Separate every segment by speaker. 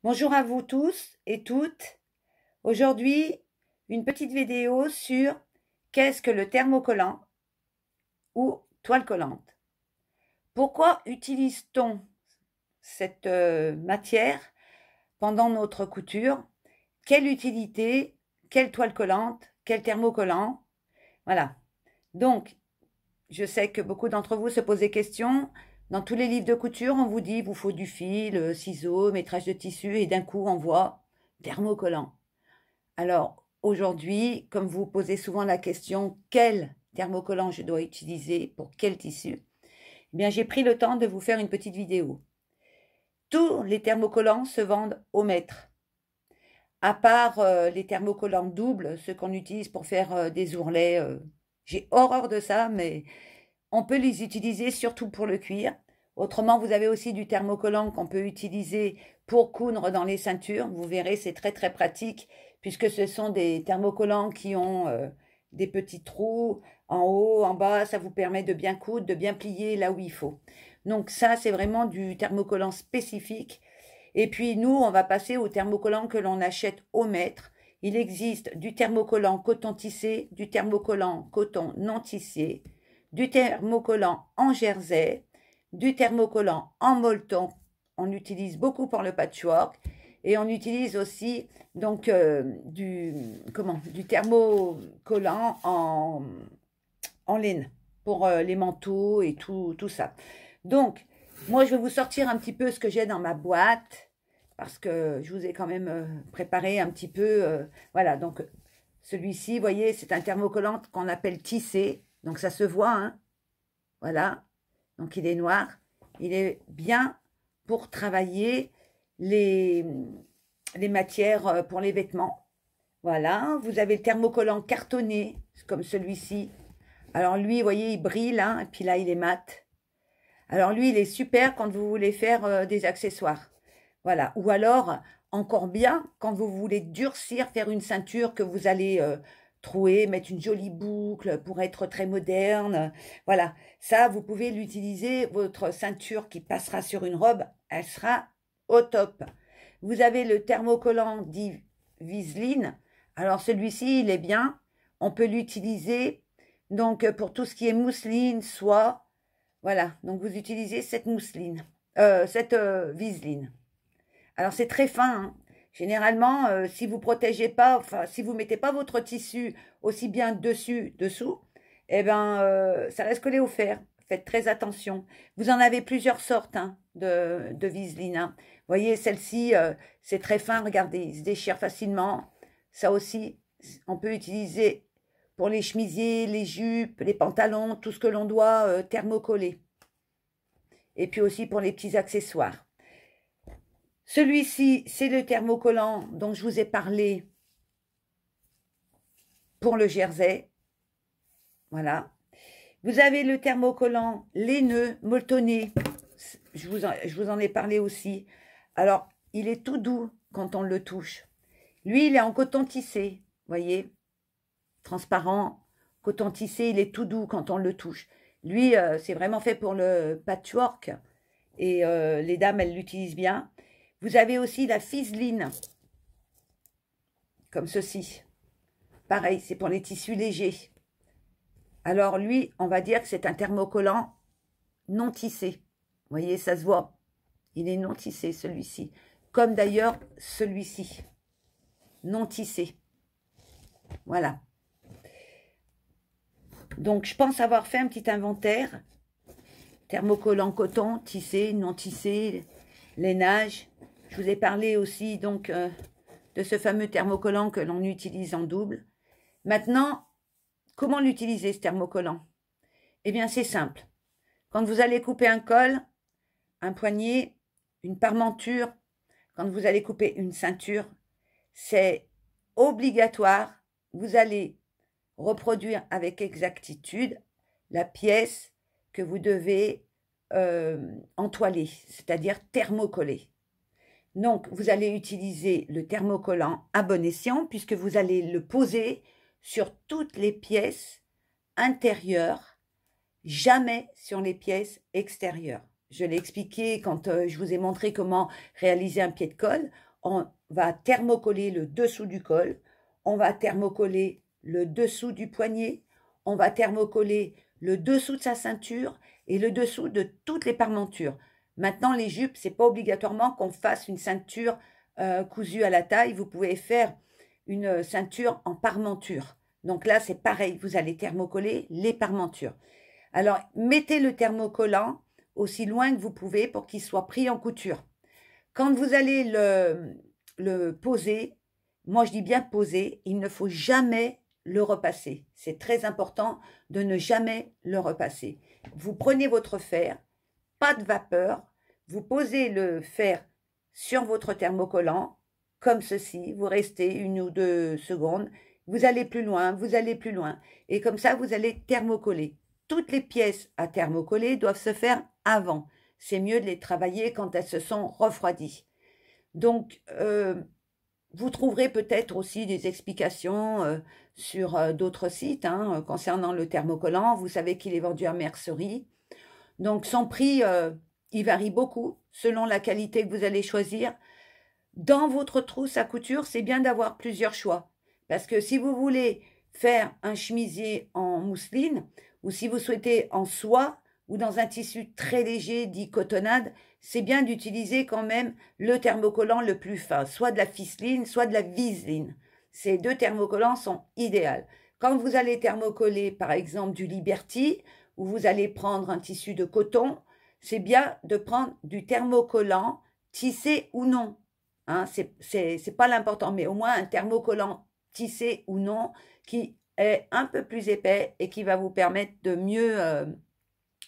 Speaker 1: Bonjour à vous tous et toutes. Aujourd'hui, une petite vidéo sur qu'est-ce que le thermocollant ou toile collante. Pourquoi utilise-t-on cette matière pendant notre couture? Quelle utilité? Quelle toile collante? Quel thermocollant? Voilà. Donc, je sais que beaucoup d'entre vous se posent des questions. Dans tous les livres de couture, on vous dit il vous faut du fil, ciseaux, métrage de tissu, et d'un coup, on voit thermocollant. Alors, aujourd'hui, comme vous posez souvent la question, quel thermocollant je dois utiliser pour quel tissu? Eh bien, j'ai pris le temps de vous faire une petite vidéo. Tous les thermocollants se vendent au mètre, à part les thermocollants doubles, ceux qu'on utilise pour faire des ourlets. J'ai horreur de ça, mais on peut les utiliser surtout pour le cuir. Autrement, vous avez aussi du thermocollant qu'on peut utiliser pour coudre dans les ceintures. Vous verrez, c'est très très pratique puisque ce sont des thermocollants qui ont des petits trous en haut, en bas. Ça vous permet de bien coudre, de bien plier là où il faut. Donc ça, c'est vraiment du thermocollant spécifique. Et puis nous, on va passer au thermocollant que l'on achète au mètre. Il existe du thermocollant coton tissé, du thermocollant coton non tissé, du thermocollant en jersey, du thermocollant en molleton. On utilise beaucoup pour le patchwork et on utilise aussi donc du thermocollant en laine pour les manteaux et tout ça. Donc, moi, je vais vous sortir un petit peu ce que j'ai dans ma boîte parce que je vous ai quand même préparé un petit peu. Voilà, donc celui-ci, vous voyez, c'est un thermocollant qu'on appelle tissé. Donc, ça se voit, hein. Voilà. Donc, il est noir. Il est bien pour travailler les, les matières pour les vêtements. Voilà. Vous avez le thermocollant cartonné, comme celui-ci. Alors, lui, vous voyez, il brille, là. Et puis là, il est mat. Alors, lui, il est super quand vous voulez faire des accessoires. Voilà. Ou alors, encore bien, quand vous voulez durcir, faire une ceinture que vous allez trouer, mettre une jolie boucle pour être très moderne. Voilà. Ça, vous pouvez l'utiliser. Votre ceinture qui passera sur une robe, elle sera au top. Vous avez le thermocollant dit Viseline. Alors, celui-ci, il est bien. On peut l'utiliser donc pour tout ce qui est mousseline, soie. Voilà. Donc, vous utilisez cette mousseline, cette viseline. Alors, c'est très fin, hein. Généralement, si vous protégez pas, enfin, si vous mettez pas votre tissu aussi bien dessus, dessous, eh ben, ça reste collé au fer. Faites très attention. Vous en avez plusieurs sortes hein, de viseline. Hein. Vous voyez, celle-ci, c'est très fin. Regardez, il se déchire facilement. Ça aussi, on peut utiliser pour les chemisiers, les jupes, les pantalons, tout ce que l'on doit thermocoller. Et puis aussi pour les petits accessoires. Celui-ci, c'est le thermocollant dont je vous ai parlé pour le jersey. Voilà. Vous avez le thermocollant laineux, molletonné. Je vous en ai parlé aussi. Alors, il est tout doux quand on le touche. Lui, il est en coton tissé, voyez, transparent, coton tissé, il est tout doux quand on le touche. Lui, c'est vraiment fait pour le patchwork et les dames, elles l'utilisent bien. Vous avez aussi la fiseline, comme ceci. Pareil, c'est pour les tissus légers. Alors lui, on va dire que c'est un thermocollant non tissé. Vous voyez, ça se voit. Il est non tissé, celui-ci. Comme d'ailleurs celui-ci. Non tissé. Voilà. Donc, je pense avoir fait un petit inventaire. Thermocollant coton, tissé, non tissé, lainage. Je vous ai parlé aussi donc de ce fameux thermocollant que l'on utilise en double. Maintenant, comment l'utiliser ce thermocollant? Eh bien, c'est simple. Quand vous allez couper un col, un poignet, une parmenture, quand vous allez couper une ceinture, c'est obligatoire. Vous allez reproduire avec exactitude la pièce que vous devez entoiler, c'est-à-dire thermocoller. Donc, vous allez utiliser le thermocollant à bon escient puisque vous allez le poser sur toutes les pièces intérieures, jamais sur les pièces extérieures. Je l'ai expliqué quand je vous ai montré comment réaliser un pied de colle. On va thermocoller le dessous du col, on va thermocoller le dessous du poignet, on va thermocoller le dessous de sa ceinture et le dessous de toutes les parmentures. Maintenant, les jupes, c'est pas obligatoirement qu'on fasse une ceinture cousue à la taille. Vous pouvez faire une ceinture en parmenture. Donc là, c'est pareil, vous allez thermocoller les parmentures. Alors, mettez le thermocollant aussi loin que vous pouvez pour qu'il soit pris en couture. Quand vous allez le poser, moi je dis bien poser, il ne faut jamais le repasser. C'est très important de ne jamais le repasser. Vous prenez votre fer, pas de vapeur, vous posez le fer sur votre thermocollant, comme ceci, vous restez 1 ou 2 secondes, vous allez plus loin, et comme ça vous allez thermocoller. Toutes les pièces à thermocoller doivent se faire avant. C'est mieux de les travailler quand elles se sont refroidies. Donc, vous trouverez peut-être aussi des explications sur d'autres sites concernant le thermocollant. Vous savez qu'il est vendu à mercerie. Donc, son prix, il varie beaucoup selon la qualité que vous allez choisir. Dans votre trousse à couture, c'est bien d'avoir plusieurs choix. Parce que si vous voulez faire un chemisier en mousseline, ou si vous souhaitez en soie, ou dans un tissu très léger dit cotonnade, c'est bien d'utiliser quand même le thermocollant le plus fin, soit de la fiseline, soit de la viseline. Ces 2 thermocollants sont idéaux. Quand vous allez thermocoller par exemple du Liberty, ou vous allez prendre un tissu de coton, c'est bien de prendre du thermocollant tissé ou non. C'est pas l'important, mais au moins un thermocollant tissé ou non qui est un peu plus épais et qui va vous permettre de mieux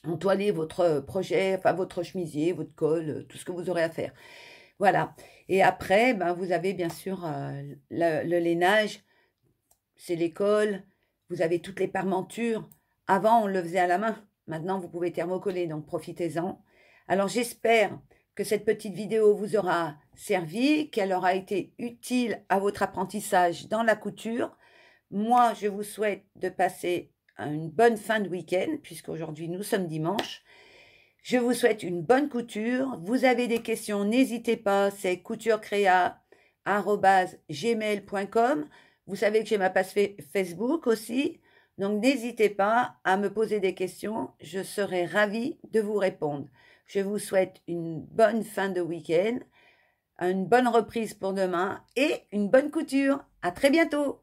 Speaker 1: entoiler votre projet, enfin votre chemisier, votre col, tout ce que vous aurez à faire. Voilà. Et après, vous avez bien sûr le lainage, c'est les cols, vous avez toutes les parmentures. Avant, on le faisait à la main. Maintenant, vous pouvez thermocoller, donc profitez-en. Alors, j'espère que cette petite vidéo vous aura servi, qu'elle aura été utile à votre apprentissage dans la couture. Moi, je vous souhaite de passer une bonne fin de week-end, puisqu'aujourd'hui nous sommes dimanche. Je vous souhaite une bonne couture. Vous avez des questions, n'hésitez pas, c'est couturecrea@gmail.com. Vous savez que j'ai ma page Facebook aussi, donc n'hésitez pas à me poser des questions, je serai ravie de vous répondre. Je vous souhaite une bonne fin de week-end, une bonne reprise pour demain et une bonne couture. À très bientôt!